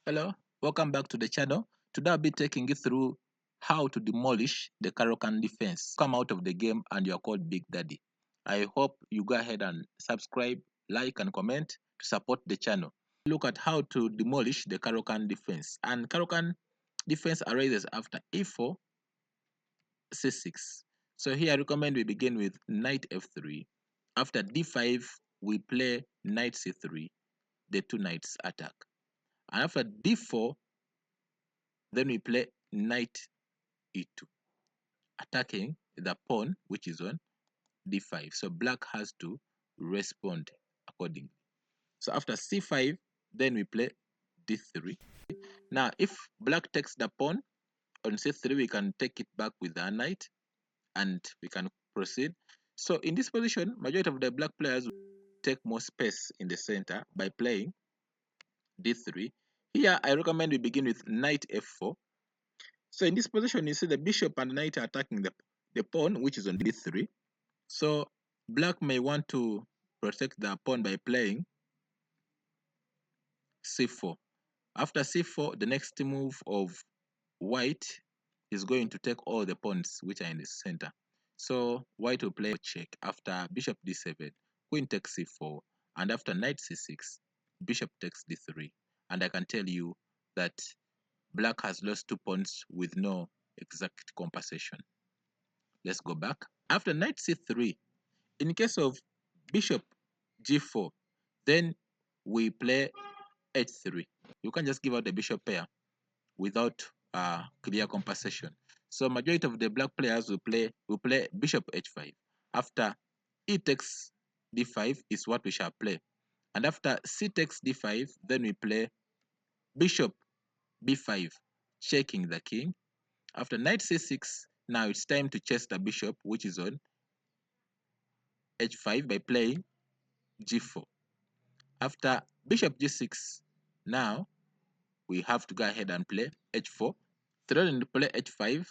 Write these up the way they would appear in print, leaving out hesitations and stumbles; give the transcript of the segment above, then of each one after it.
Hello, welcome back to the channel. Today I'll be taking you through how to demolish the caro can defense. Come out of the game and you're called Big Daddy. I hope you go ahead and subscribe, like and comment to support the channel. Look at how to demolish the caro can defense. And caro can defense arises after e4, c6. So here I recommend we begin with knight f3. After d5, we play knight c3, the two knights attack. And after d4, then we play knight e2, attacking the pawn which is on d5. So black has to respond accordingly. So after c5, then we play d3. Now, if black takes the pawn on c3, we can take it back with our knight and we can proceed. So in this position, majority of the black players take more space in the center by playing d3. Here, I recommend we begin with knight f4. So in this position, you see the bishop and knight are attacking the pawn, which is on d3. So black may want to protect the pawn by playing c4. After c4, the next move of white is going to take all the pawns which are in the center. So white will play check after bishop d7, queen takes c4, and after knight c6, bishop takes d3. And I can tell you that black has lost 2 pawns with no exact compensation. Let's go back. After knight c3, in case of bishop g4, then we play h3. You can just give out the bishop pair without clear compensation. So majority of the black players will play bishop h5. After e takes d5 is what we shall play. And after c takes d5, then we play bishop b5, checking the king. After knight c6, now it's time to chase the bishop, which is on h5 by playing g4. After bishop g6, now we have to go ahead and play h4, threaten to play h5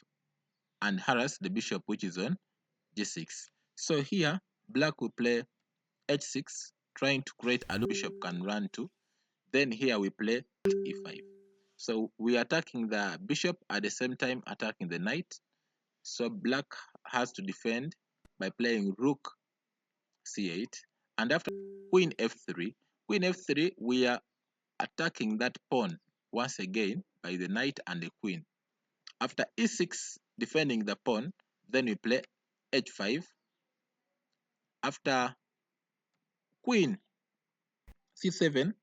and harass the bishop which is on g6. So here black will play h6, trying to create a bishop can run to. Then here we play e5. So we are attacking the bishop at the same time attacking the knight. So black has to defend by playing rook c8. And after queen f3, we are attacking that pawn once again by the knight and the queen. After e6, defending the pawn, then we play h5. After queen c7,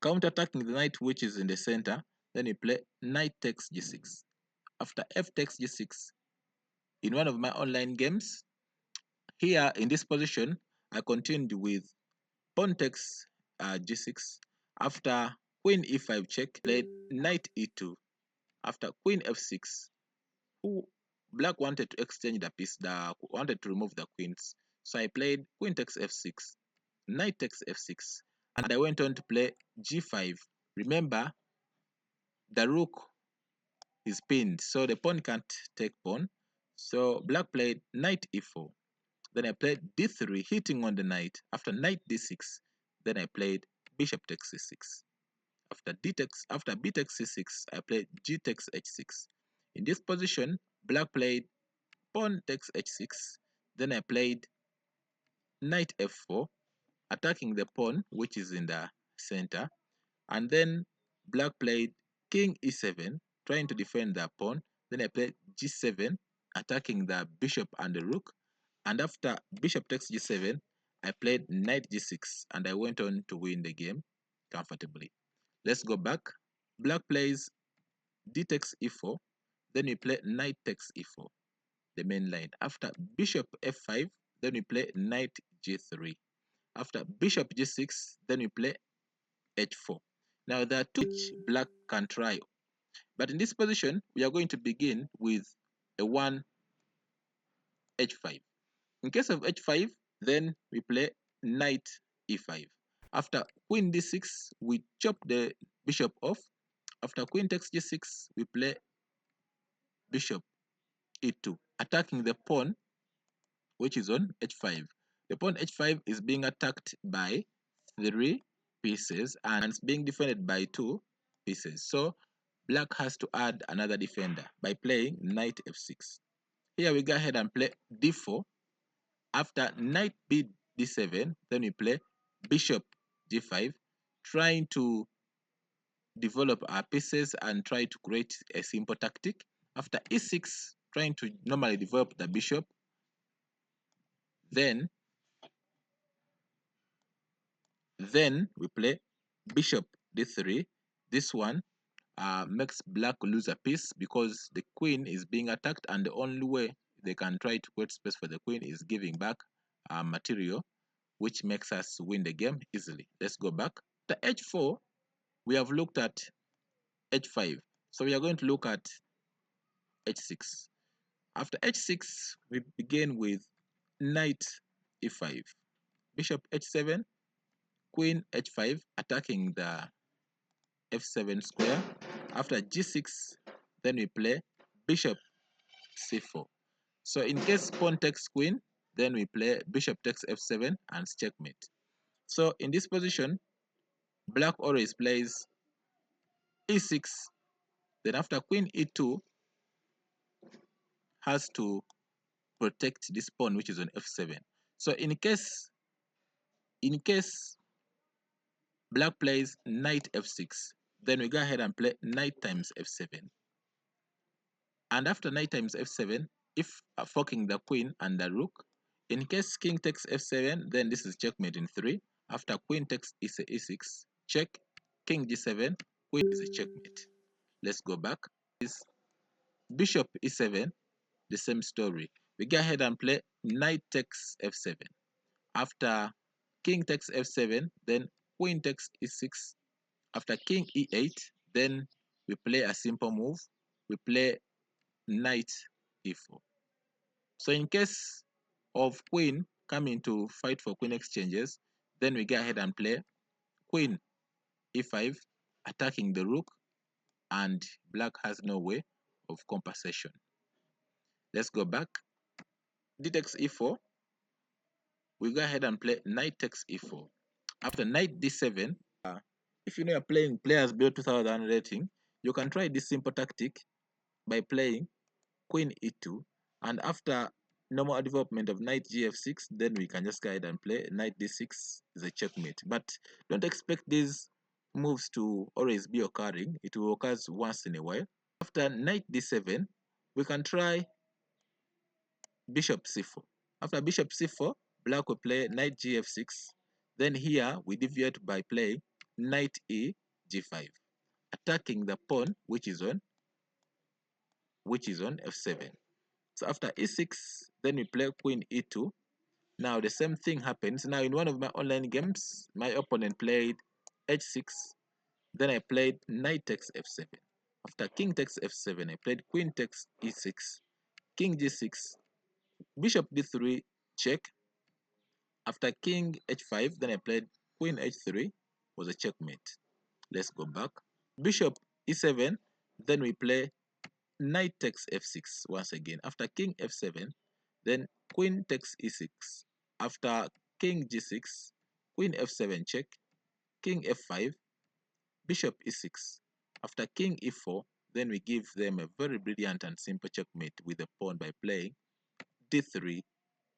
counter-attacking the knight which is in the center, then we play knight takes g6. After f takes g6, in one of my online games, here in this position, I continued with pawn takes g6. After queen e5 check, played knight e2. After queen f6, who black wanted to exchange the piece, wanted to remove the queens. So I played queen takes f6, knight takes f6, and I went on to play g5. Remember, the rook is pinned, so the pawn can't take pawn. So black played knight e4. Then I played d3, hitting on the knight. After knight d6, then I played bishop takes c6. After b takes c6, I played g takes h6. In this position, black played pawn takes h6. Then I played knight f4, attacking the pawn which is in the center. And then black played king e7, trying to defend the pawn. Then I played g7, attacking the bishop and the rook. And after bishop takes g7, I played knight g6, and I went on to win the game comfortably. Let's go back. Black plays d takes e4, then we play knight takes e4, the main line. After bishop f5, then we play knight g3. After bishop g6, then we play h4. Now there are two which black can try, but in this position, we are going to begin with a 1 h5. In case of h5, then we play knight e5. After queen d6, we chop the bishop off. After queen takes g6, we play bishop e2, attacking the pawn which is on h5. The pawn h5 is being attacked by 3 pieces and it's being defended by 2 pieces. So black has to add another defender by playing knight f6. Here we go ahead and play d4. After knight b d7, then we play bishop g5, trying to develop our pieces and try to create a simple tactic. After e6, trying to normally develop the bishop. Then we play bishop d3. This one makes black lose a piece because the queen is being attacked, and the only way they can try to create space for the queen is giving back material, which makes us win the game easily. Let's go back. The h4, we have looked at h5. So we are going to look at h6. After h6, we begin with knight e5, bishop h7, queen h5, attacking the f7 square. After g6, then we play bishop c4. So in case pawn takes queen, then we play bishop takes f7 and checkmate. So in this position, black always plays e6. Then after queen e2, has to protect this pawn which is on f7. So in case black plays knight f6, then we go ahead and play knight times f7. And after knight times f7, if forking the queen and the rook, in case king takes f7, then this is checkmate in 3. After queen takes e6, check, king g7, queen is a checkmate. Let's go back. Is bishop e7, the same story. We go ahead and play knight takes f7. After king takes f7, then queen takes e6. After king e8, then we play a simple move. We play knight e4. So in case of queen coming to fight for queen exchanges, then we go ahead and play queen e5, attacking the rook, and black has no way of compensation. Let's go back. D takes e4. We go ahead and play knight takes e4. After knight d7, if you know you're playing players below 2000 rating, you can try this simple tactic by playing queen e2, and after normal development of knight gf6, then we can just go ahead and play knight d6 is a checkmate. But don't expect these moves to always be occurring. It will occur once in a while. After knight d7, we can try bishop c4. After bishop c4, black will play knight gf6. Then here we deviate by playing knight e g5, attacking the pawn which is on f7. So after e6, then we play queen e2. Now the same thing happens. Now in one of my online games, my opponent played h6. Then I played knight takes f7. After king takes f7, I played queen takes e6, king g6, bishop d3, check. After king h5, then I played queen h3, was a checkmate. Let's go back. Bishop e7, then we play knight takes f6 once again. After king f7, then queen takes e6. After king g6, queen f7 check, king f5, bishop e6. After king e4, then we give them a very brilliant and simple checkmate with the pawn by playing d3,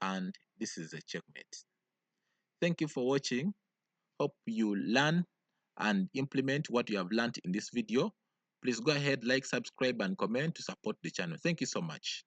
and this is a checkmate. Thank you for watching. Hope you learn and implement what you have learned in this video. Please go ahead, like, subscribe, and comment to support the channel. Thank you so much.